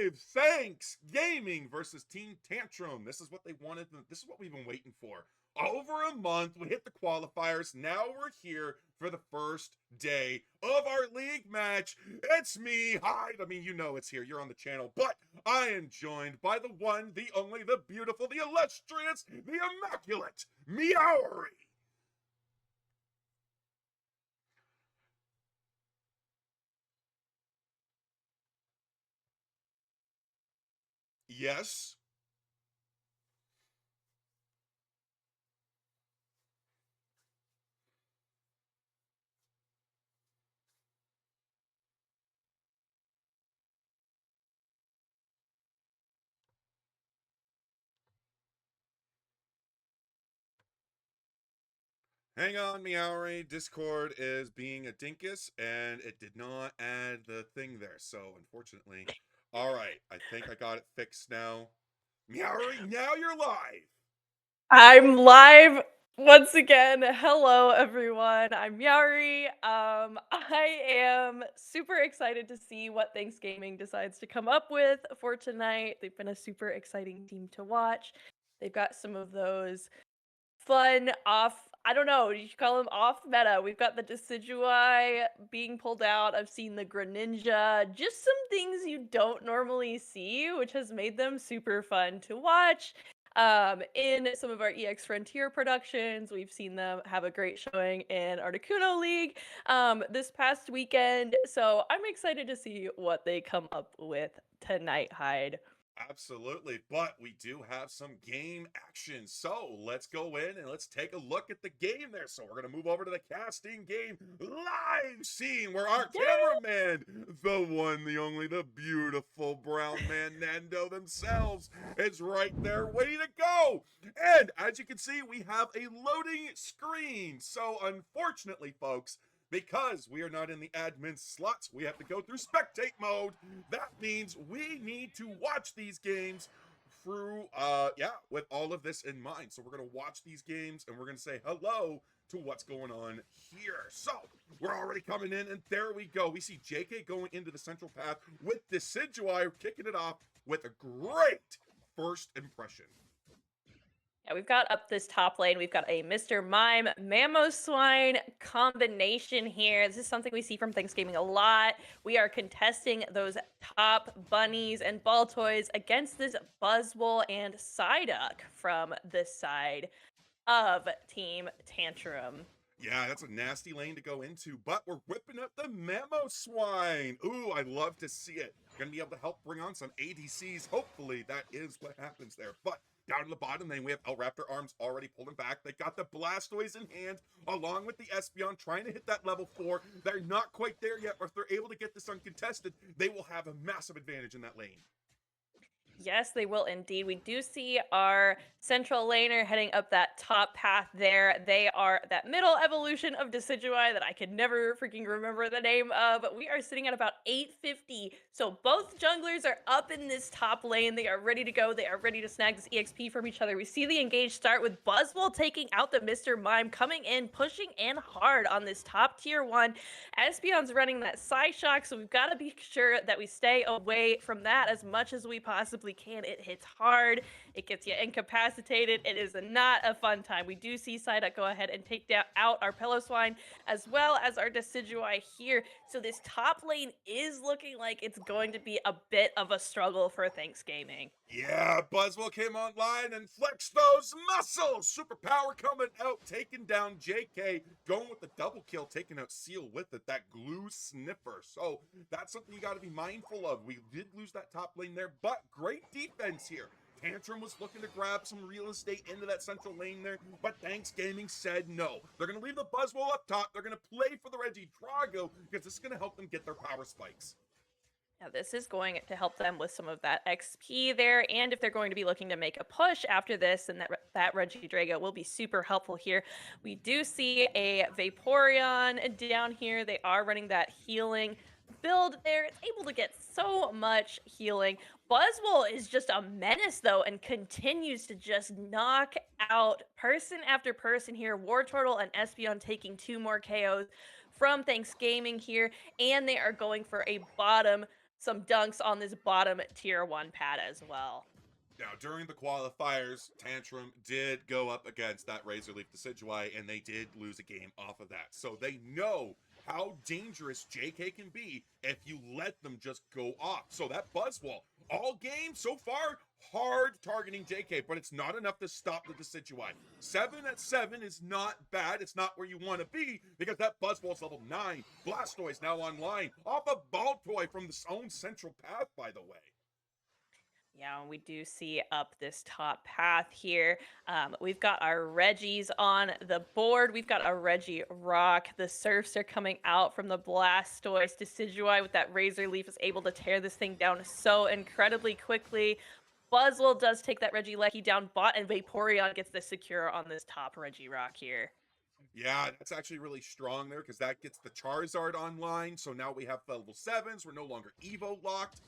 live Thanks Gaming versus Team Tantrum. This is what they wanted. This is what we've been waiting for. Over a month, we hit the qualifiers. Now we're here for the first day of our league match. It's me, Hyde. I mean, you know it's here. You're on the channel. But I am joined by the one, the only, the beautiful, the illustrious, the immaculate Meowri. Yes. Hang on, Meowri. Discord is being a dinkus, and it did not add the thing there. So, unfortunately. All right. I think I got it fixed now. Meowri, now you're live. I'm live once again. Hello, everyone. I'm Meowri. I am super excited to see what Thanks Gaming decides to come up with for tonight. They've been a super exciting team to watch. They've got some of those fun I don't know, you should call them off meta. We've got the Decidueye being pulled out. I've seen the Greninja. Just some things you don't normally see, which has made them super fun to watch. In some of our EX Frontier productions, we've seen them have a great showing in Articuno League this past weekend. So I'm excited to see what they come up with tonight, Hyde. Absolutely, but we do have some game action. So let's go in and let's take a look at the game there. So we're going to move over to the casting game live scene where our cameraman, the one, the only, the beautiful brown man Nando themselves, is right there waiting to go. And as you can see, we have a loading screen. So unfortunately, folks, because we are not in the admin slots, we have to go through spectate mode. That means we need to watch these games through, with all of this in mind. So we're going to watch these games and we're going to say hello to what's going on here. So we're already coming in, and there we go. We see JK going into the central path with Decidueye kicking it off with a great first impression. Yeah, we've got up this top lane, we've got a Mr. Mime Mamoswine combination here. This is something we see from Thanks Gaming a lot. We are contesting those top bunnies and ball toys against this Buzzwole and Psyduck from the side of Team Tantrum. Yeah, that's a nasty lane to go into, but we're whipping up the Mamoswine. Ooh, I love to see it. Gonna be able to help bring on some ADCs. Hopefully, that is what happens there. But down to the bottom lane, we have El Raptor Arms already pulling back. They got the Blastoise in hand, along with the Espeon, trying to hit that level 4. They're not quite there yet, but if they're able to get this uncontested, they will have a massive advantage in that lane. Yes, they will indeed. We do see our central laner heading up that top path there. They are that middle evolution of Decidueye that I could never freaking remember the name of. We are sitting at about 850. So both junglers are up in this top lane. They are ready to go. They are ready to snag this EXP from each other. We see the engage start with Buzzwole taking out the Mr. Mime, coming in, pushing in hard on this top tier 1. Espeon's running that Psyshock, so we've got to be sure that we stay away from that as much as we possibly can. It hits hard. It gets you incapacitated. It is not a fun time. We do see Psyduck go ahead and take out our Piloswine as well as our Decidueye here. So this top lane is looking like it's going to be a bit of a struggle for Thanks Gaming. Yeah, Buzzwole came online and flexed those muscles. Superpower coming out, taking down JK, going with the double kill, taking out Seal with it, that glue sniffer. So that's something you got to be mindful of. We did lose that top lane there, but great defense here. Tantrum was looking to grab some real estate into that central lane there, but Thanks Gaming said no. They're going to leave the Buzzwole up top. They're going to play for the Regidrago because this is going to help them get their power spikes. Now, this is going to help them with some of that XP there, and if they're going to be looking to make a push after this, and that Regidrago will be super helpful here. We do see a Vaporeon down here. They are running that healing build there. It's able to get so much healing. Buzzwole is just a menace, though, and continues to just knock out person after person here. Wartortle and Espeon taking 2 more KOs from Thanks Gaming here, and they are going for a bottom some dunks on this bottom tier 1 pad as well. Now, during the qualifiers, Tantrum did go up against that Razor Leaf Decidueye, and they did lose a game off of that. So they know how dangerous JK can be if you let them just go off. So that Buzzwall, all game so far, hard targeting JK, but it's not enough to stop the Decidueye. 7 at 7 is not bad. It's not where you want to be because that Buzzwall's level 9. Blastoise now online off a Ball Toy from the own central path, by the way. Yeah, and we do see up this top path here. We've got our Reggies on the board. We've got our Reggie Rock. The Surfs are coming out from the Blastoise. Decidueye with that Razor Leaf is able to tear this thing down so incredibly quickly. Buzzwole does take that Regieleki down bot, and Vaporeon gets the secure on this top Reggie Rock here. Yeah, that's actually really strong there because that gets the Charizard online. So now we have level 7s. We're no longer Evo locked.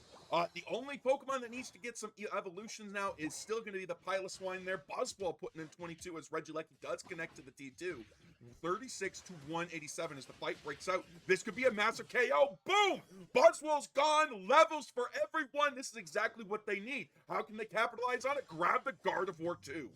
The only Pokemon that needs to get some evolutions now is still going to be the Piloswine there. Buzzwole putting in 22 as Regieleki does connect to the T2. 36 to 187 as the fight breaks out. This could be a massive KO. Boom! Buzzwole's gone. Levels for everyone. This is exactly what they need. How can they capitalize on it? Grab the Gardevoir too.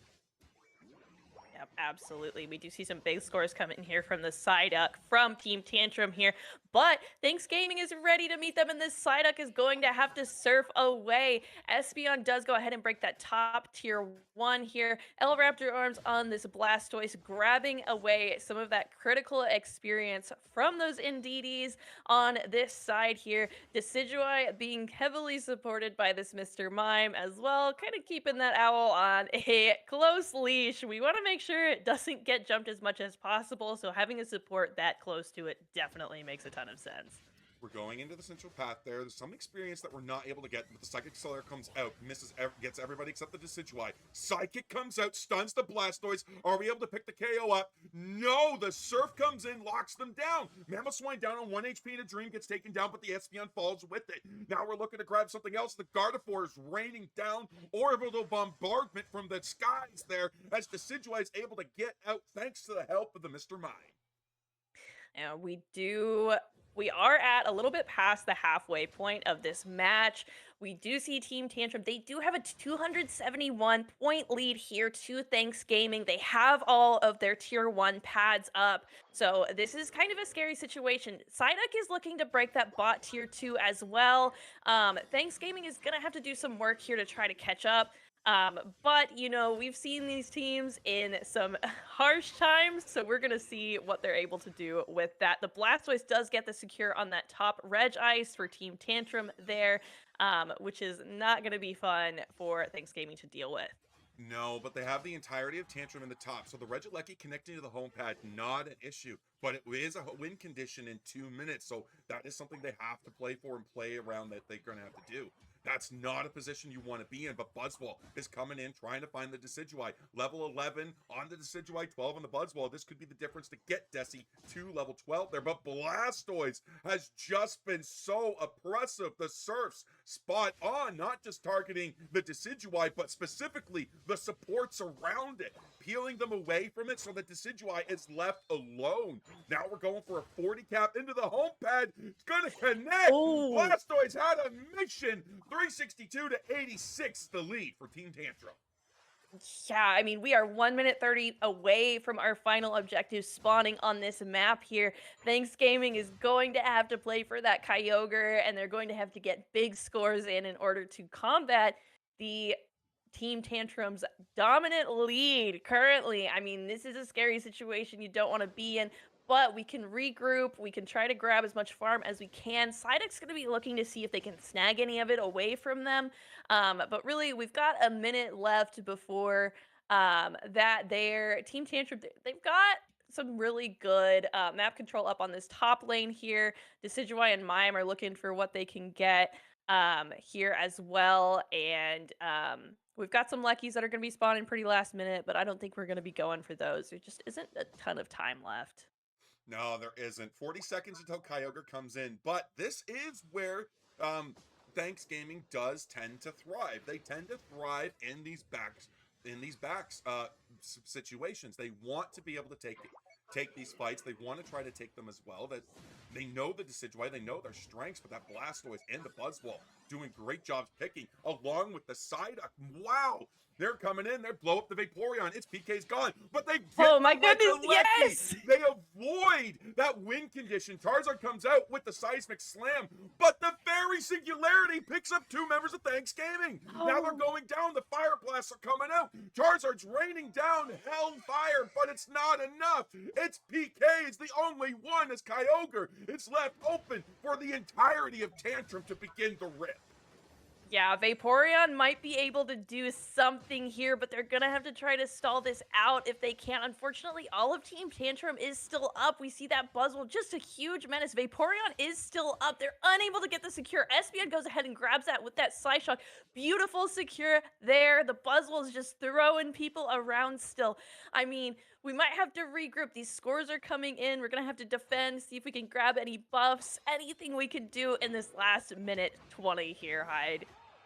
Yep, absolutely. We do see some big scores coming here from the Psyduck from Team Tantrum here, but Thanks Gaming is ready to meet them, and this Psyduck is going to have to surf away. Espeon does go ahead and break that top tier 1 here. Raptor Arms on this Blastoise, grabbing away some of that critical experience from those Indeedis on this side here. Decidueye being heavily supported by this Mr. Mime as well, kind of keeping that owl on a close leash. We want to make sure it doesn't get jumped as much as possible, so having a support that close to it definitely makes a ton of sense. We're going into the central path there. There's some experience that we're not able to get, but the Psychic Accelerator comes out, gets everybody except the Decidueye. Psychic comes out, stuns the Blastoise. Are we able to pick the KO up? No, the Surf comes in, locks them down. Mamoswine down on 1 HP and a Dream gets taken down, but the Espeon falls with it. Now we're looking to grab something else. The Gardevoir is raining down orbital bombardment from the skies there as Decidueye is able to get out thanks to the help of the Mr. Mime. And we are at a little bit past the halfway point of this match. We do see Team Tantrum. They do have a 271 point lead here to Thanks Gaming. They have all of their tier 1 pads up. So this is kind of a scary situation. Psyduck is looking to break that bot tier 2 as well. Thanks Gaming is going to have to do some work here to try to catch up. But, you know, we've seen these teams in some harsh times, so we're going to see what they're able to do with that. The Blastoise does get the secure on that top Reg Ice for Team Tantrum there, which is not going to be fun for Thanks Gaming to deal with. No, but they have the entirety of Tantrum in the top, so the Regieleki connecting to the home pad, not an issue, but it is a win condition in 2 minutes, so that is something they have to play for and play around that they're going to have to do. That's not a position you want to be in, but Buzzwole is coming in, trying to find the Decidueye. Level 11 on the Decidueye, 12 on the Buzzwole. This could be the difference to get Desi to level 12 there, but Blastoise has just been so oppressive. The Surfs spot on, not just targeting the Decidueye, but specifically the supports around it, peeling them away from it so that Decidueye is left alone. Now we're going for a 40 cap into the home pad. It's going to connect. Ooh. Blastoise had a mission. 362 to 86 is the lead for Team Tantrum. Yeah, I mean, we are 1 minute 30 away from our final objective spawning on this map here. Thanks Gaming is going to have to play for that Kyogre, and they're going to have to get big scores in order to combat the Team Tantrum's dominant lead currently. I mean, this is a scary situation you don't want to be in, but we can regroup. We can try to grab as much farm as we can. Psyduck's going to be looking to see if they can snag any of it away from them. But really, we've got a minute left before that their Team Tantrum, they've got some really good map control up on this top lane here. Decidueye and Mime are looking for what they can get here as well. And we've got some Leckies that are going to be spawning pretty last minute, but I don't think we're going to be going for those. There just isn't a ton of time left. No, there isn't. 40 seconds until Kyogre comes in, but this is where Thanks Gaming does tend to thrive. They tend to thrive in these backs situations. They want to be able to take these fights. They want to try to take them as well. That They know the Decidueye, they know their strengths, but that Blastoise and the Buzzwole doing great jobs picking, along with the Psyduck. Wow! They're coming in, they blow up the Vaporeon. Its PK's gone, but they Oh get my the goodness, Lecky. yes! They avoid that win condition. Charizard comes out with the Seismic Slam, but the Fairy Singularity picks up 2 members of Thanksgiving. Now they're Oh, going down. The Fire Blasts are coming out. Charizard's raining down Hellfire, but it's not enough. Its PK is the only one as Kyogre. It's left open for the entirety of Tantrum to begin the rip. yeah, Vaporeon might be able to do something here, but they're gonna have to try to stall this out if they can. Unfortunately, all of Team Tantrum is still up. We see that Buzzwole, just a huge menace. Vaporeon is still up. They're unable to get the secure. Espeon goes ahead and grabs that with that Psyshock. Beautiful secure there. The Buzzwole's just throwing people around still. I mean, we might have to regroup. These scores are coming in. We're going to have to defend, see if we can grab any buffs, anything we can do in this last minute 20 here, Hyde.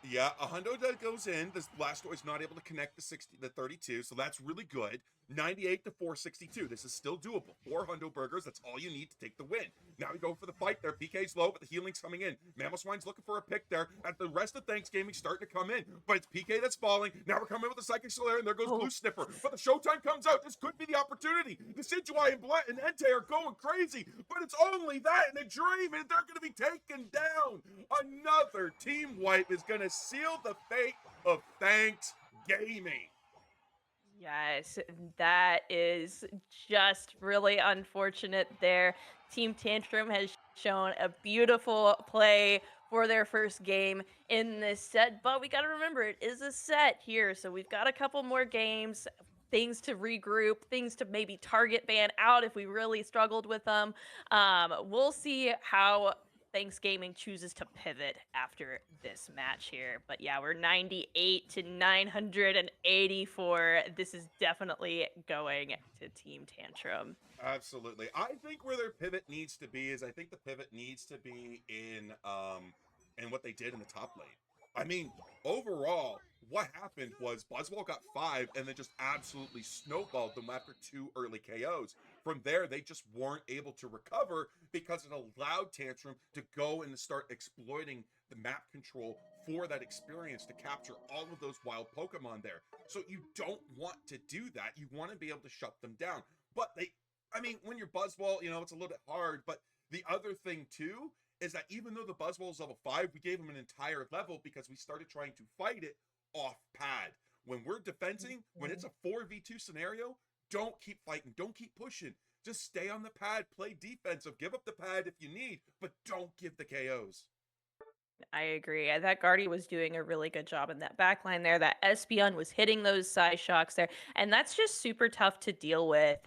Yeah, a hundo that goes in. This Blastoise not able to connect the 32, so that's really good. 98 to 462. This is still doable. 4 hundo burgers. That's all you need to take the win. Now we go for the fight there. PK's low, but the healing's coming in. Mamoswine's looking for a pick there. At the rest of Thanksgiving starting to come in, but it's PK that's falling. Now we're coming in with the Psychic Solaire, and there goes Blue Sniffer. But the Showtime comes out. This could be the opportunity. The Decidueye and Entei are going crazy, but it's only that in a dream, and they're going to be taken down. Another team wipe is going to seal the fate of Thanksgiving. Yes, that is just really unfortunate there. Team Tantrum has shown a beautiful play for their first game in this set, but we got to remember it is a set here, so we've got a couple more games, things to regroup, things to maybe target ban out if we really struggled with them. We'll see how Thanksgiving chooses to pivot after this match here. But yeah, we're 98 to 984. This is definitely going to Team Tantrum. Absolutely. I think where their pivot needs to be is I think the pivot needs to be in what they did in the top lane. I mean, overall, what happened was Buzzwole got 5 and then just absolutely snowballed them after 2 early KOs. From there, they just weren't able to recover because it allowed Tantrum to go and start exploiting the map control for that experience to capture all of those wild Pokemon there. So you don't want to do that. You want to be able to shut them down. But I mean, when you're Buzzwole, it's a little bit hard. But the other thing, too, is that even though the Buzzwole is level 5, we gave him an entire level because we started trying to fight it off pad. When we're defending, when it's a 4v2 scenario, don't keep fighting, don't keep pushing. Just stay on the pad, play defensive, give up the pad if you need, but don't give the KOs. I agree. I thought Guardy was doing a really good job in that backline there. That Espeon was hitting those side shocks there. And that's just super tough to deal with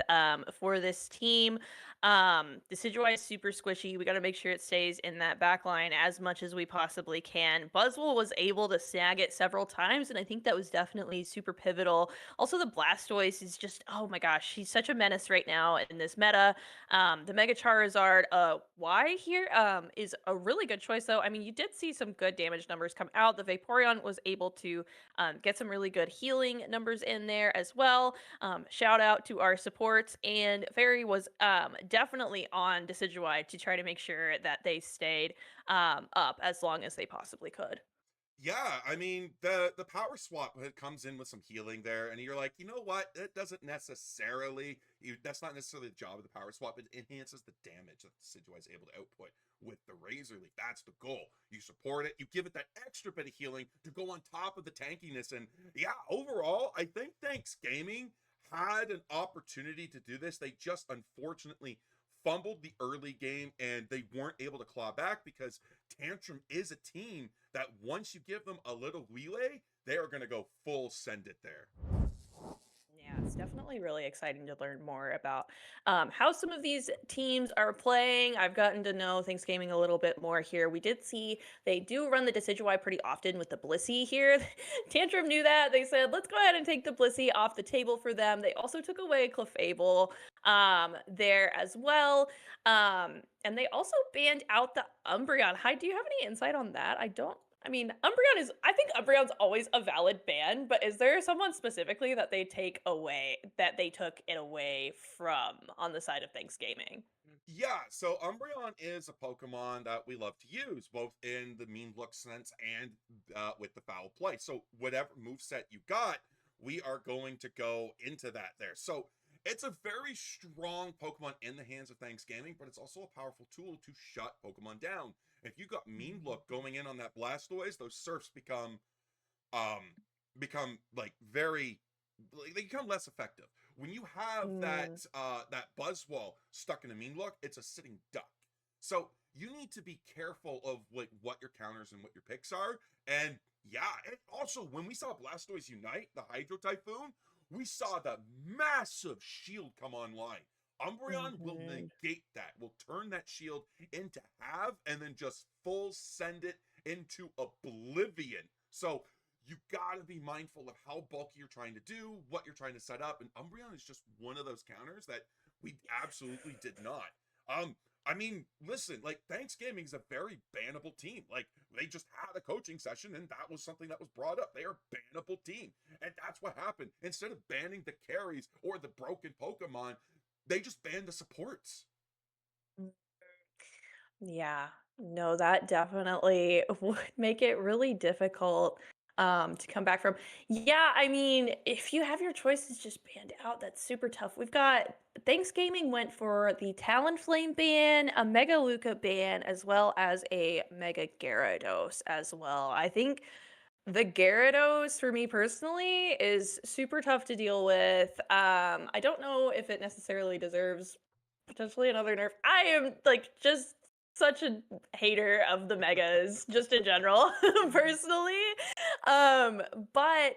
for this team. Decidueye is super squishy. We got to make sure it stays in that backline as much as we possibly can. Buzzwole was able to snag it several times, and I think that was definitely super pivotal. Also, the Blastoise is just, oh my gosh, he's such a menace right now in this meta. The Mega Charizard, Y here is a really good choice, though. I mean, you did see some good damage numbers come out. The Vaporeon was able to get some really good healing numbers in there as well. Shout out to our supports, and Fairy was definitely on Decidueye to try to make sure that they stayed up as long as they possibly could. Yeah, I mean the power swap comes in with some healing there, and you're like, you know what? It doesn't necessarily that's not necessarily the job of the power swap. It enhances the damage that the Decidueye is able to output with the Razor Leaf. That's the goal. You support it, you give it that extra bit of healing to go on top of the tankiness, and yeah, overall, I think Thanks Gaming had an opportunity to do this. They just unfortunately fumbled the early game and they weren't able to claw back because Tantrum is a team that once you give them a little leeway, they are going to go full send it there. Yeah, it's definitely really exciting to learn more about how some of these teams are playing. I've gotten to know Thanks Gaming a little bit more here. We did see they do run the Decidueye pretty often with the Blissey here. Tantrum knew that. They said, let's go ahead and take the Blissey off the table for them. They also took away Clefable there as well. And they also banned out the Umbreon. Hi, do you have any insight on that? I mean, I think Umbreon's always a valid ban, but is there someone specifically that they took it away from on the side of Thanks Gaming? Yeah, so Umbreon is a Pokemon that we love to use, both in the mean look sense and with the foul play. So whatever moveset you got, we are going to go into that there. So it's a very strong Pokemon in the hands of Thanksgiving, but it's also a powerful tool to shut Pokemon down. If you got mean look going in on that Blastoise, those Surfs um like very they become less effective. When you have Mm. that buzz wall stuck in a mean look, it's a sitting duck. So you need to be careful of like what your counters and what your picks are. And yeah, and also when we saw Blastoise Unite, the Hydro Typhoon, we saw the massive shield come online. Umbreon will Mhm. negate that, will turn that shield into half and then just full send it into oblivion. So you gotta be mindful of how bulky you're trying to do, what you're trying to set up, and Umbreon is just one of those counters that we absolutely did not. Um, I mean, listen, like Thanksgiving is a very bannable team. Like they just had a coaching session, and that was something that was brought up. They are a bannable team, and that's what happened. Instead of banning the carries or the broken Pokemon, they just banned the supports. Yeah, no, that definitely would make it really difficult to come back from. Yeah, I mean, if you have your choices just banned out, that's super tough. We've got Thanksgiving went for the Talonflame ban, a Mega Luca ban, as well as a Mega Gyarados as well. I think the Gyarados, for me personally, is super tough to deal with. I don't know if it necessarily deserves potentially another nerf. I am like just such a hater of the megas, just in general, personally. Um, but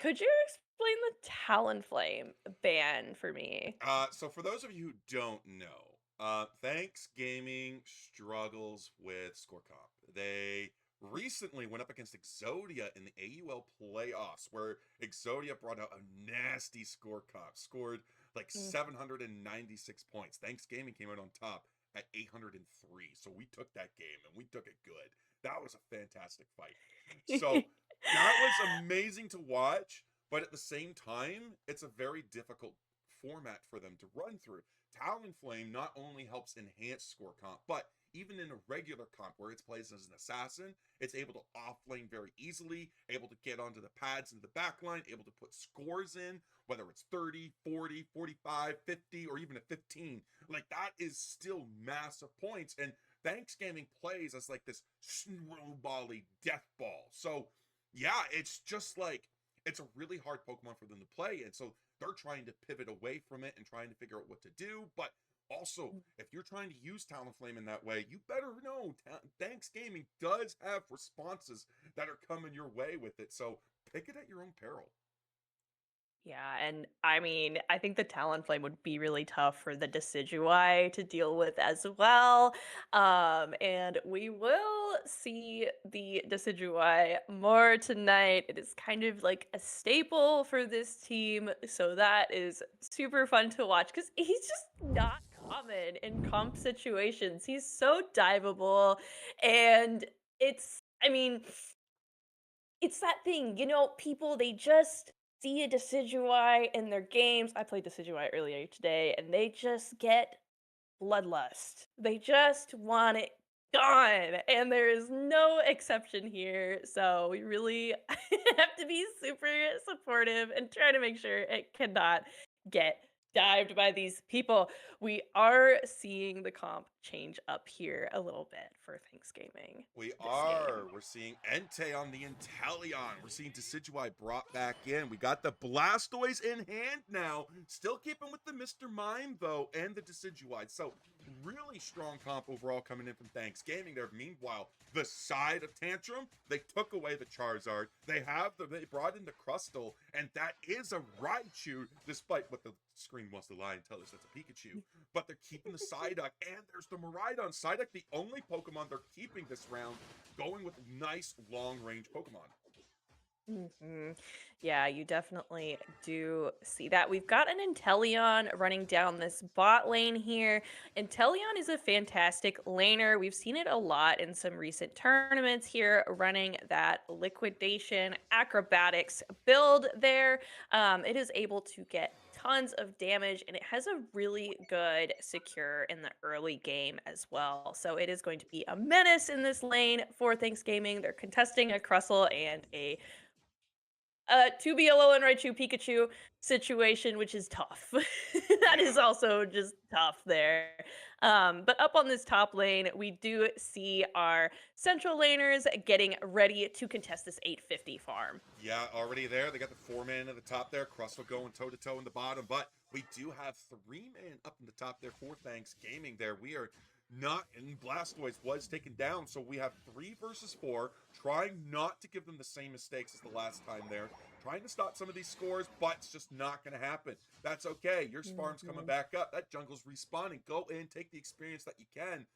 could you explain the Talonflame ban for me? So for those of you who don't know, Thanks Gaming struggles with score comp. They recently went up against Exodia in the AUL playoffs, where Exodia brought out a nasty score comp, scored like Mm. 796 points. Thanks Gaming came out on top at 803. So we took that game and we took it good. That was a fantastic fight. So that was amazing to watch, but at the same time, it's a very difficult format for them to run through. Talonflame not only helps enhance score comp, but even in a regular comp where it's plays as an assassin, it's able to offlane very easily, able to get onto the pads in the back line, able to put scores in, whether it's 30, 40, 45, 50, or even a 15. Like that is still massive points. And Thanksgiving plays as like this snowbally death ball. So yeah, it's just like it's a really hard Pokemon for them to play. And so they're trying to pivot away from it and trying to figure out what to do. But also, if you're trying to use Talonflame in that way, you better know Thanks Gaming does have responses that are coming your way with it. So pick it at your own peril. Yeah, and I mean, I think the Talonflame would be really tough for the Decidueye to deal with as well. And we will see the Decidueye more tonight. It is kind of like a staple for this team, so that is super fun to watch because he's just not common in comp situations. He's so diveable, and I mean, it's that thing, people they just see a Decidueye in their games. I played Decidueye earlier today, and they just get bloodlust. They just want it gone, and there is no exception here. So we really have to be super supportive and try to make sure it cannot get dived by these people. We are seeing the comp change up here a little bit for Thanksgiving We this are. game. We're seeing Entei on the Inteleon. We're seeing Decidueye brought back in. We got the Blastoise in hand now. Still keeping with the Mr. Mime, though, and the Decidueye. So, really strong comp overall coming in from Thanksgiving there. Meanwhile, the side of Tantrum, they took away the Charizard. They brought in the Crustle, and that is a Raichu, despite what the screen wants to lie and tell us that's a Pikachu. But they're keeping the Psyduck, and there's the Miraidon. Psyduck, the only Pokemon they're keeping this round, going with nice long-range Pokemon. Hmm. Yeah, you definitely do see that. We've got an Inteleon running down this bot lane here. Inteleon is a fantastic laner. We've seen it a lot in some recent tournaments here, running that liquidation acrobatics build there. It is able to get tons of damage, and it has a really good secure in the early game as well. So it is going to be a menace in this lane for Thanks Gaming. They're contesting a Crustle and a to be a Alolan Raichu Pikachu situation, which is tough. That Yeah. is also just tough there. But up on this top lane, we do see our central laners getting ready to contest this 850 farm. Yeah, already there. They got the 4-man at the top there. Crustle going toe to toe in the bottom, but we do have 3-man up in the top there for Thanks Gaming. There, we are not, and Blastoise was taken down, so we have 3 versus 4. Trying not to give them the same mistakes as the last time there. Trying to stop some of these scores, but it's just not going to happen. That's okay. Your farm's coming back up. That jungle's respawning. Go in, take the experience that you can.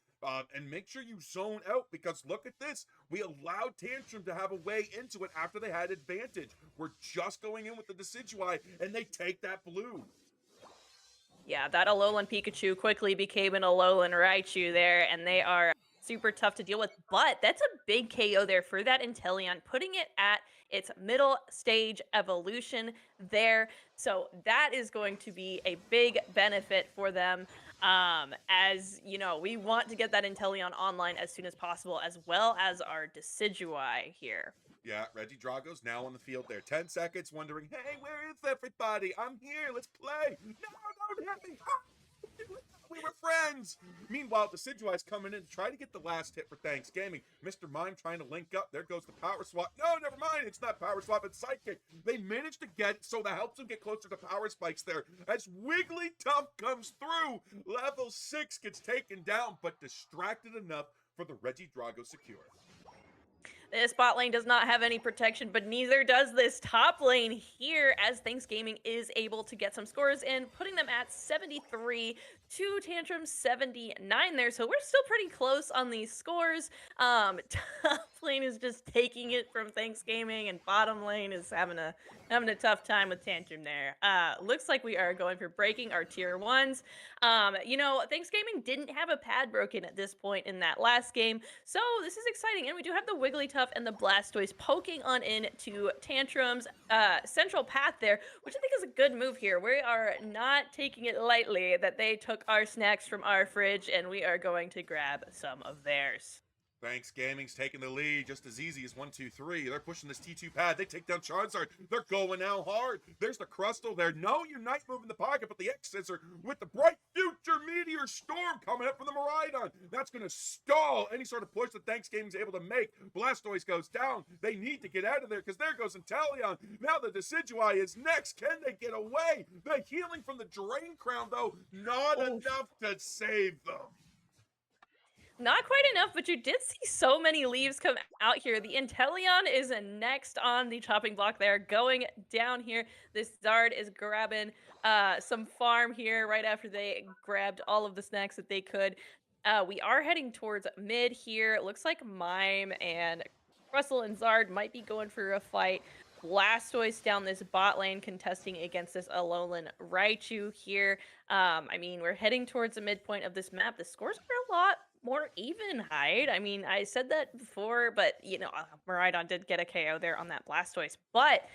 And make sure you zone out, because look at this. We allowed Tantrum to have a way into it after they had advantage. We're just going in with the Decidueye, and they take that blue. Yeah, that Alolan Pikachu quickly became an Alolan Raichu there, and they are super tough to deal with. But that's a big KO there for that Inteleon, putting it at its middle stage evolution there. So that is going to be a big benefit for them. As you know, we want to get that Inteleon online as soon as possible, as well as our Decidueye here. Yeah, Regidrago's now on the field there. 10 seconds, wondering, hey, where is everybody? I'm here. Let's play. No, don't hit me. Ah, we were friends. Meanwhile, Decidueye's coming in to try to get the last hit for Thanks Gaming. Mr. Mime trying to link up. There goes the power swap. No, never mind. It's not power swap. It's Psychic. They managed to get it, so that helps them get closer to power spikes there. As Wigglytuff comes through, level 6 gets taken down, but distracted enough for the Regidrago secure. This bot lane does not have any protection, but neither does this top lane here, as Thanks Gaming is able to get some scores in, putting them at 73 to Tantrum 79 there. So we're still pretty close on these scores. Top lane is just taking it from Thanks Gaming, and bottom lane is having a tough time with Tantrum there. Looks like we are going for breaking our tier 1s. You know, Thanks Gaming didn't have a pad broken at this point in that last game, so this is exciting. And we do have the Wigglytuff and the Blastoise poking on into Tantrum's central path there, which I think is a good move here. We are not taking it lightly that they took our snacks from our fridge, and we are going to grab some of theirs. Thanks Gaming's taking the lead just as easy as 1, 2, 3. They're pushing this T2 pad. They take down Charizard. They're going now hard. There's the Crustle there. No Unite move in the pocket, but the X-Scissor with the Bright Future Meteor Storm coming up from the Miraidon. That's going to stall any sort of push that Thanks Gaming's able to make. Blastoise goes down. They need to get out of there, because there goes Inteleon. Now the Decidueye is next. Can they get away? The healing from the Drain Crown, though, not enough to save them. Not quite enough, but you did see so many leaves come out here. The Inteleon is next on the chopping block there, going down here. This Zard is grabbing some farm here right after they grabbed all of the snacks that they could. We are heading towards mid here. It looks like Mime and Russell and Zard might be going for a fight. Blastoise down this bot lane contesting against this Alolan Raichu here. I mean, we're heading towards the midpoint of this map. The scores are a lot more even height. I mean, I said that before, but you know, Miraidon did get a KO there on that Blastoise, but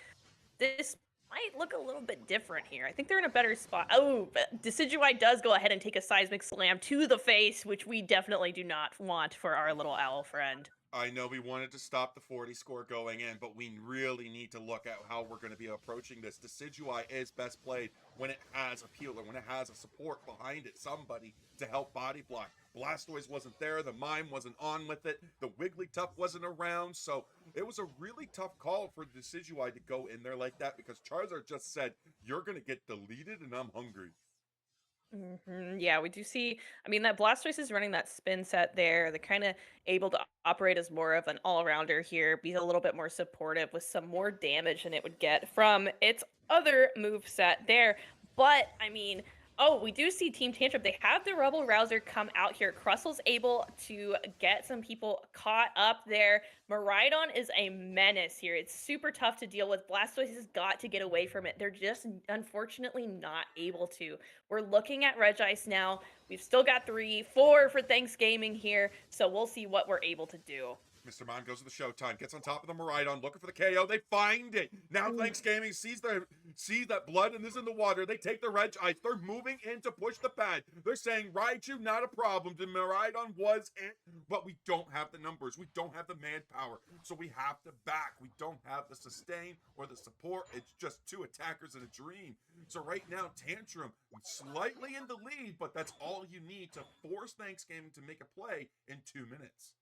this might look a little bit different here. I think they're in a better spot. Oh, but Decidueye does go ahead and take a seismic slam to the face, which we definitely do not want for our little owl friend. I know we wanted to stop the 40 score going in, but we really need to look at how we're going to be approaching this. Decidueye is best played when it has a peeler, when it has a support behind it, somebody to help body block. Blastoise wasn't there, the Mime wasn't on with it, the Wigglytuff wasn't around, so it was a really tough call for Decidueye to go in there like that, because Charizard just said, you're going to get deleted and I'm hungry. Yeah, we do see. I mean, that Blastoise is running that spin set there. They're kind of able to operate as more of an all-rounder here, be a little bit more supportive with some more damage than it would get from its other move set there. But I mean, oh, we do see Team Tantrum. They have the Rebel Rouser come out here. Crustle's able to get some people caught up there. Miraidon is a menace here. It's super tough to deal with. Blastoise has got to get away from it. They're just unfortunately not able to. We're looking at Regice now. We've still got 3, 4 for Thanks Gaming here, so we'll see what we're able to do. Mr. Mime goes to the Showtime, gets on top of the Maridon, looking for the KO. They find it. Now Thanks Gaming sees that blood and is in the water. They take the Reg Ice. They're moving in to push the pad. They're saying, Raichu, not a problem. The Maridon was it, but we don't have the numbers. We don't have the manpower. So we have to back. We don't have the sustain or the support. It's just two attackers in a dream. So right now, Tantrum slightly in the lead, but that's all you need to force Thanks Gaming to make a play in 2 minutes.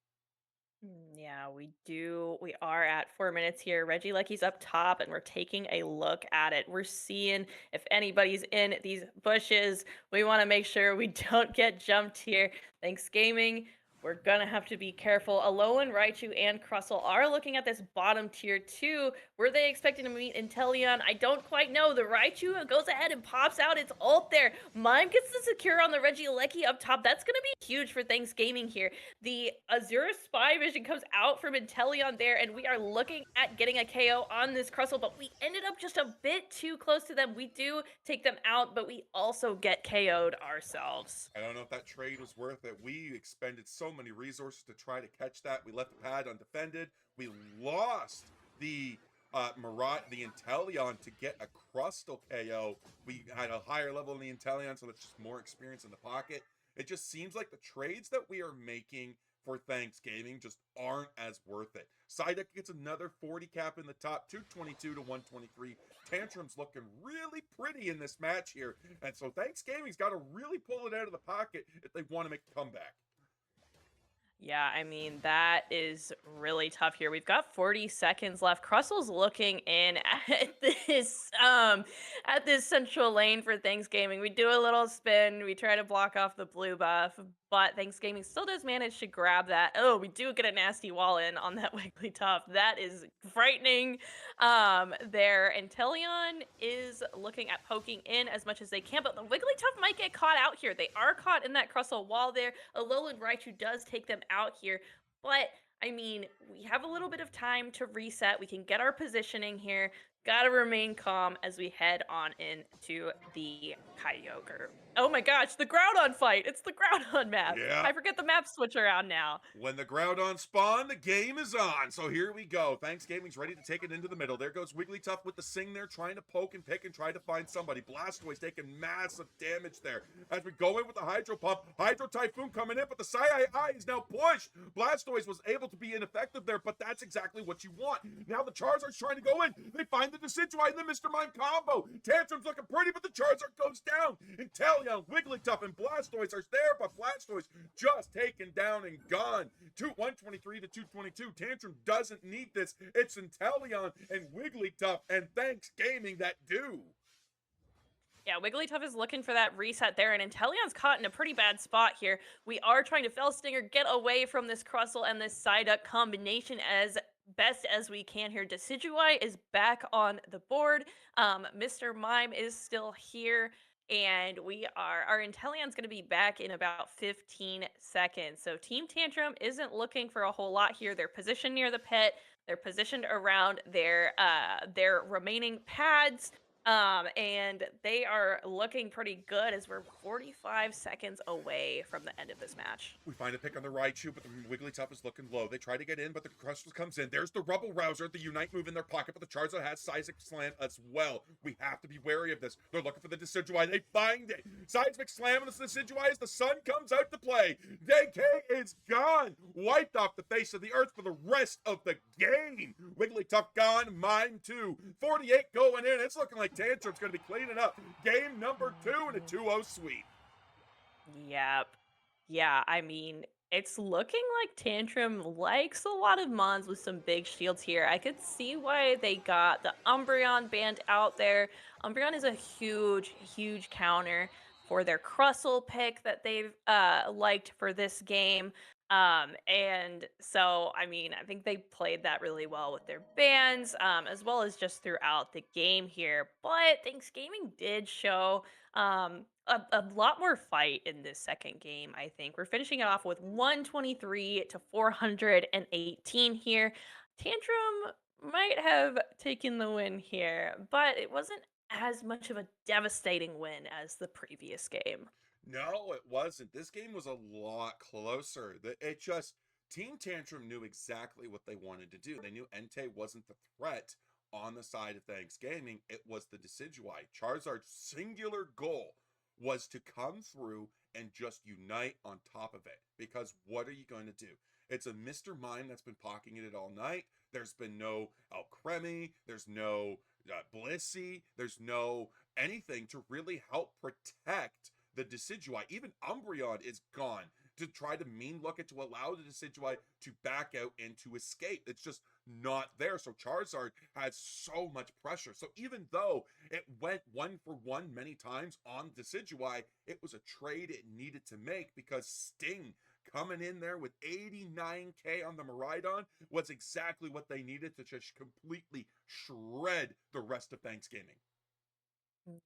Yeah, we do. We are at 4 minutes here. Reggie Lucky's up top, and we're taking a look at it. We're seeing if anybody's in these bushes. We want to make sure we don't get jumped here. Thanks, Gaming. We're gonna have to be careful. Alolan, Raichu, and Crustle are looking at this bottom tier 2. Were they expecting to meet Inteleon? I don't quite know. The Raichu goes ahead and pops out its ult there. Mime gets the secure on the Regieleki up top. That's gonna be huge for Thanks Gaming here. The Azure Spy Vision comes out from Inteleon there, and we are looking at getting a KO on this Crustle, but we ended up just a bit too close to them. We do take them out, but we also get KO'd ourselves. I don't know if that trade was worth it. We expended so many resources to try to catch that. We left the pad undefended. We lost the Inteleon to get a Crustal KO. We had a higher level in the Inteleon, so that's just more experience in the pocket. It just seems like the trades that we are making for Thanks Gaming just aren't as worth it. Psyduck gets another 40 cap in the top, 222 to 123. Tantrum's looking really pretty in this match here. And so Thanks Gaming's got to really pull it out of the pocket if they want to make a comeback. Yeah, I mean, that is really tough here. We've got 40 seconds left. Crustle's looking in at this central lane for Thanks Gaming. We do a little spin. We try to block off the blue buff, but Thanks Gaming still does manage to grab that. Oh, we do get a nasty wall in on that Wigglytuff. That is frightening. There, Inteleon is looking at poking in as much as they can, but the Wigglytuff might get caught out here. They are caught in that Crustle wall there. Alolan Raichu does take them out here, but I mean, we have a little bit of time to reset. We can get our positioning here. Gotta remain calm as we head on into the Kyogre. Oh my gosh, the Groudon fight! It's the Groudon map! Yeah. I forget the map switch around now. When the Groudon spawn, the game is on. So here we go. Thanks Gaming's ready to take it into the middle. There goes Wigglytuff with the Sing there, trying to poke and pick and try to find somebody. Blastoise taking massive damage there. As we go in with the Hydro Pump, Hydro Typhoon coming in, but the Psy-Eye is now pushed. Blastoise was able to be ineffective there, but that's exactly what you want. Now the Charizard's trying to go in. They find the Decidueye and the Mr. Mime combo. Tantrum's looking pretty, but the Charizard goes down. Inteleon, Wigglytuff, and Blastoise are there, but Blastoise just taken down and gone. 123 to 222. Tantrum doesn't need this. It's Inteleon and Wigglytuff and Thanks Gaming that do. Yeah, Wigglytuff is looking for that reset there, and Inteleon's caught in a pretty bad spot here. We are trying to Fell Stinger, get away from this Crustle and this Psyduck combination as best as we can here. Decidueye is back on the board. Mr. Mime is still here, and our Inteleon's going to be back in about 15 seconds. So Team Tantrum isn't looking for a whole lot here. They're positioned near the pit. They're positioned around their remaining pads. And they are looking pretty good as we're 45 seconds away from the end of this match. We find a pick on the Raichu, but the Wigglytuff is looking low. They try to get in, but the Crustle comes in. There's the Rubble Rouser, the Unite move in their pocket, but the Charizard has Seismic Slam as well. We have to be wary of this. They're looking for the Decidueye. They find it. Seismic Slam on the Decidueye as the sun comes out to play. DK is gone. Wiped off the face of the earth for the rest of the game. Wigglytuff gone. Mime too. 48 going in. It's looking like Tantrum's going to be cleaning up. Game number 2 in a 2-0 sweep. Yep. Yeah, I mean, it's looking like Tantrum likes a lot of mons with some big shields here. I could see why they got the Umbreon banned out there. Umbreon is a huge, huge counter for their Crustle pick that they've liked for this game. And so, I mean, I think they played that really well with their bans, as well as just throughout the game here. But Thanks Gaming did show a lot more fight in this second game, I think. We're finishing it off with 123 to 418 here. Tantrum might have taken the win here, but it wasn't as much of a devastating win as the previous game. No, it wasn't. This game was a lot closer. It just Team Tantrum knew exactly what they wanted to do. They knew Entei wasn't the threat on the side of Thanks Gaming. It was the Decidueye. Charizard's singular goal was to come through and just unite on top of it. Because what are you going to do? It's a Mr. Mime that's been pocketing it all night. There's been no Alcremie. There's no Blissey. There's no anything to really help protect the Decidueye. Even Umbreon is gone to try to mean look it to allow the Decidueye to back out and to escape. It's just not there. So Charizard has so much pressure. So even though it went 1-for-1 many times on Decidueye, it was a trade it needed to make because Sting coming in there with 89k on the Miraidon was exactly what they needed to just completely shred the rest of Thanksgiving.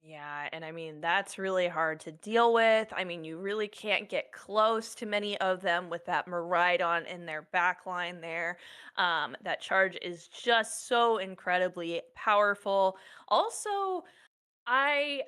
Yeah, and I mean, that's really hard to deal with. I mean, you really can't get close to many of them with that Miraidon in their backline there. That charge is just so incredibly powerful. Also, I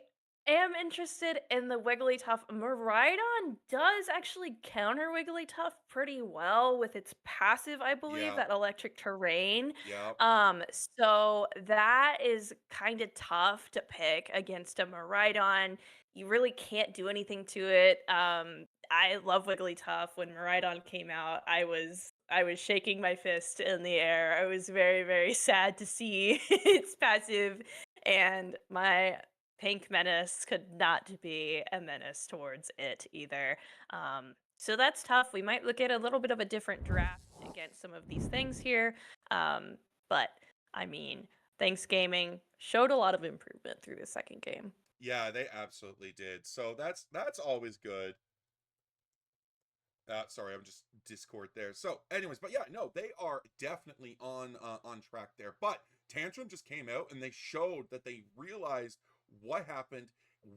am interested in the Wigglytuff. Miraidon does actually counter Wigglytuff pretty well with its passive, I believe, Yeah, that electric terrain. yeah. Um, so that is kind of tough to pick against a Miraidon. You really can't do anything to it. I love Wigglytuff. When Miraidon came out, I was shaking my fist in the air. I was very, very sad to see its passive, and my Pink Menace could not be a menace towards it either. So that's tough. We might look at a little bit of a different draft against some of these things here. Um, but I mean, Thanks Gaming showed a lot of improvement through the second game. Yeah, they absolutely did. So that's always good. Sorry, I'm just Discord there. So, anyways, but yeah, no, they are definitely on track there. But Tantrum just came out and they showed that they realized what happened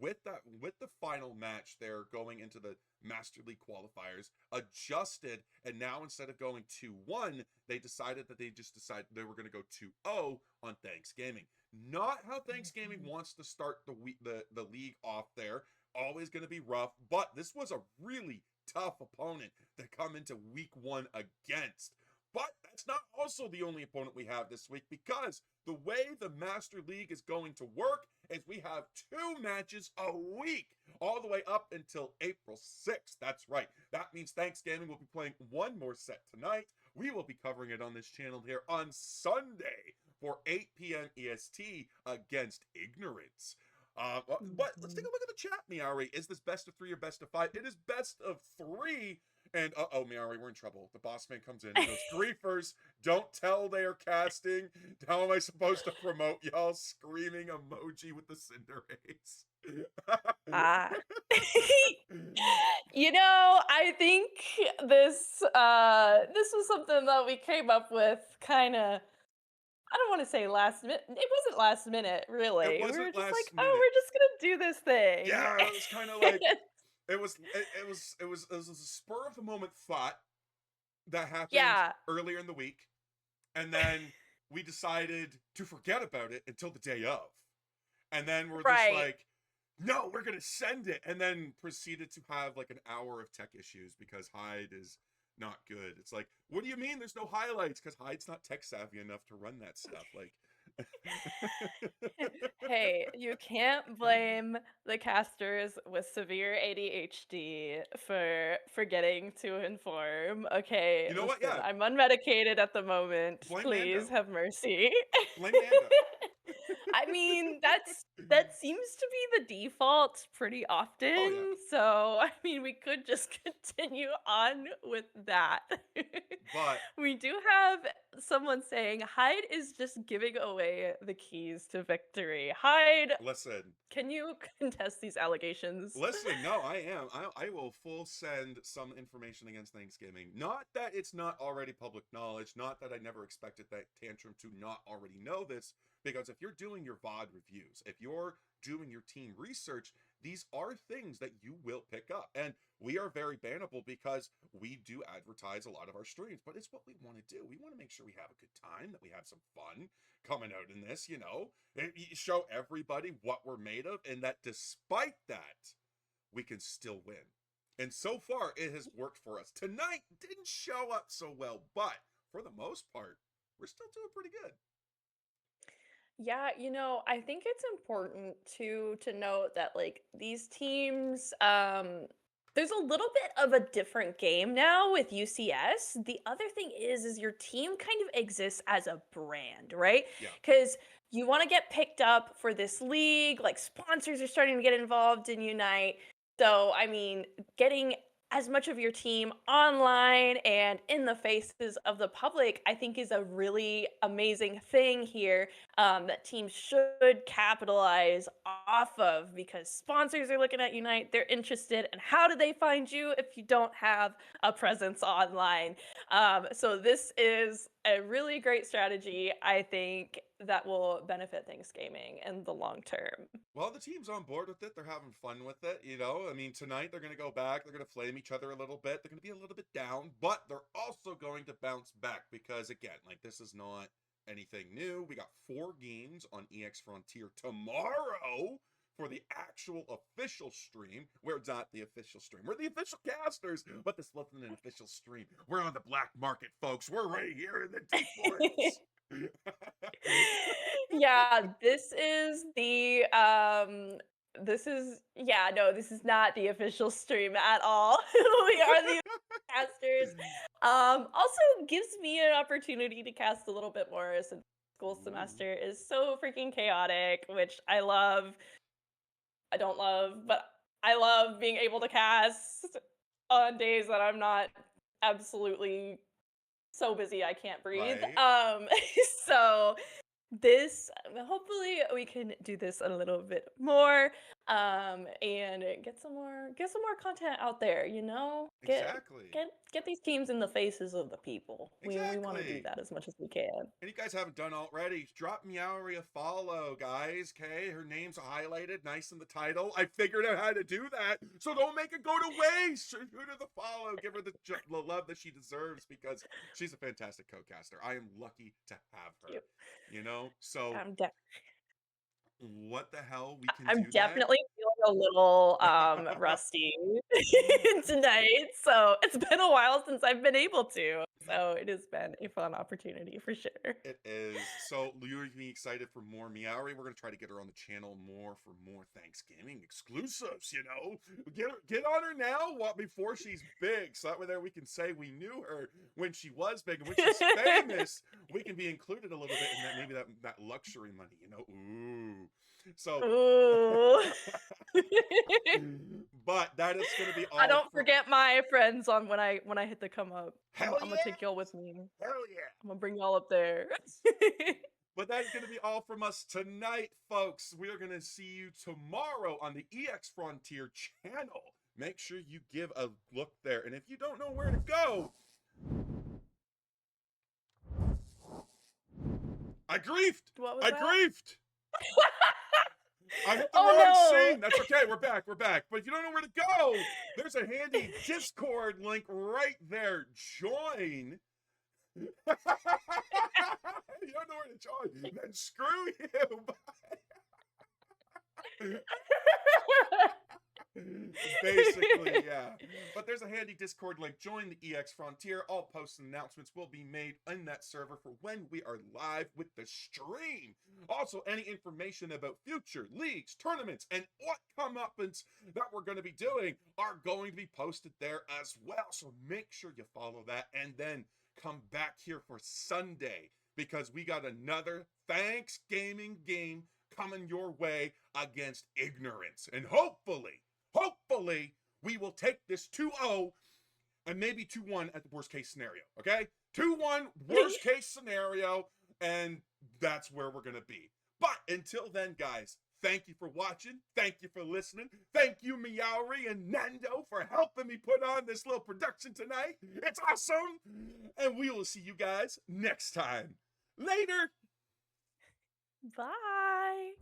with the final match there going into the Master League qualifiers, adjusted, and now instead of going 2-1, they decided that they were going to go 2-0 on Thanksgiving. Not how Thanksgiving Mhm. wants to start the league off there. Always going to be rough, but this was a really tough opponent to come into week 1 against. But that's not also the only opponent we have this week, because the way the Master League is going to work is we have 2 matches a week all the way up until April 6th. That's right. That means Thanksgiving will be playing one more set tonight. We will be covering it on this channel here on Sunday for 8 p.m. EST against Ignorance. But let's take a Mhm. look at the chat, Meowri. Is this best of 3 or best of 5? It is best of 3. And uh-oh, Meowri, we're in trouble. The boss man comes in and goes, Griefers, don't tell they are casting. How am I supposed to promote y'all? Screaming emoji with the Cinderace. Ah. I think this was something that we came up with kind of, I don't want to say last minute. It wasn't last minute, It really. We were wasn't just like, last oh, minute. we're just gonna do this thing. Yeah, it was kind of like it was a spur of the moment thought that happened Yeah, earlier in the week, and then we decided to forget about it until the day of. And then we're just right. like, no, we're gonna send it, and then proceeded to have like an hour of tech issues because Hyde is not good. It's like, what do you mean there's no highlights? Because Hyde's not tech savvy enough to run that stuff. Like, Hey, you can't blame the casters with severe ADHD for forgetting to inform. Okay, you know what? listen, Yeah, I'm unmedicated at the moment. blame Please Nando. have mercy. Blame Nando. I mean, that seems to be the default pretty Oh yeah, often. So, I mean, we could just continue on with that. but We do have someone saying Hyde is just giving away the keys to victory. Hyde, listen, can you contest these allegations? listen, no, I am. I will full send some information against Thanksgiving. Not that it's not already public knowledge, not that I never expected that Tantrum to not already know this, because if you're doing your VOD reviews, if you're doing your team research, these are things that you will pick up. And we are very bannable because we do advertise a lot of our streams, but it's what we want to do. We want to make sure we have a good time, that we have some fun coming out in this, show everybody what we're made of, and that despite that, we can still win. And so far, it has worked for us. Tonight didn't show up so well, but for the most part, we're still doing pretty good. Yeah, I think it's important to note that like these teams, there's a little bit of a different game now with UCS. The other thing is your team kind of exists as a brand, right? Yeah. Because you want to get picked up for this league, like sponsors are starting to get involved in Unite. So, I mean, getting as much of your team online and in the faces of the public, I think is a really amazing thing here that teams should capitalize off of because sponsors are looking at Unite. They're interested. And how do they find you if you don't have a presence online? So this is a really great strategy, I think, that will benefit Thanks Gaming in the long term. Well, the team's on board with it. They're having fun with it, you know? I mean, tonight they're going to go back. They're going to flame each other a little bit. They're going to be a little bit down, but they're also going to bounce back because, again, like, this is not anything new. We got 4 games on EX Frontier tomorrow for the actual official stream. We're not the official stream. We're the official casters, but this wasn't an official stream. We're on the black market, folks. We're right here in the deep woods. Yeah, this is not the official stream at all. We are the casters. Also gives me an opportunity to cast a little bit more since school semester is so freaking chaotic, which I love. I don't love, but I love being able to cast on days that I'm not absolutely so busy I can't breathe. Right. So this hopefully we can do this a little bit more and get some more content out there, Exactly. get these teams in the faces of the people. We want to do Exactly. that as much as we can. And you guys haven't done already, drop Meowri a follow, guys. Okay, her name's highlighted nice in the title. I figured out how to do that, so don't make it go to waste. Shoot her the follow, give her the love that she deserves because she's a fantastic co-caster. I am lucky to have her. You know, so I'm de- what the hell, we can I'm do that. definitely feeling a little rusty tonight. So it's been a while since I've been able to. So it has been a fun opportunity for sure. It is. So you're be excited for more Meowri. We're gonna try to get her on the channel more for more Thanksgiving exclusives. You know, get on her now, before she's big, so that way there we can say we knew her when she was big, and when she's famous, we can be included a little bit in that, maybe that luxury money. You know, ooh. So, Ooh. but that is gonna be I all don't for. forget my friends on when I hit the come up. Hell I'm gonna yeah! take y'all with me. Hell yeah! I'm gonna bring y'all up there. But that is going to be all from us tonight, folks. We are going to see you tomorrow on the EX Frontier channel. Make sure you give a look there. And if you don't know where to go, I griefed. What was I that? griefed. I hit the Oh, wrong no. scene. That's okay. We're back. We're back. But if you don't know where to go, there's a handy Discord link right there. Join. You don't know where to join. Then screw you. Basically, yeah. But there's a handy Discord link. Join the EX Frontier. All posts and announcements will be made in that server for when we are live with the stream. Also, any information about future leagues, tournaments, and what comeuppance that we're going to be doing are going to be posted there as well. So make sure you follow that and then come back here for Sunday because we got another Thanks Gaming game coming your way against Ignorance. And hopefully, we will take this 2-0 and maybe 2-1 at the worst case scenario, okay? 2-1, worst case scenario, and that's where we're going to be. But until then, guys, thank you for watching. Thank you for listening. Thank you, Meowri and Nando, for helping me put on this little production tonight. It's awesome. And we will see you guys next time. Later. Bye.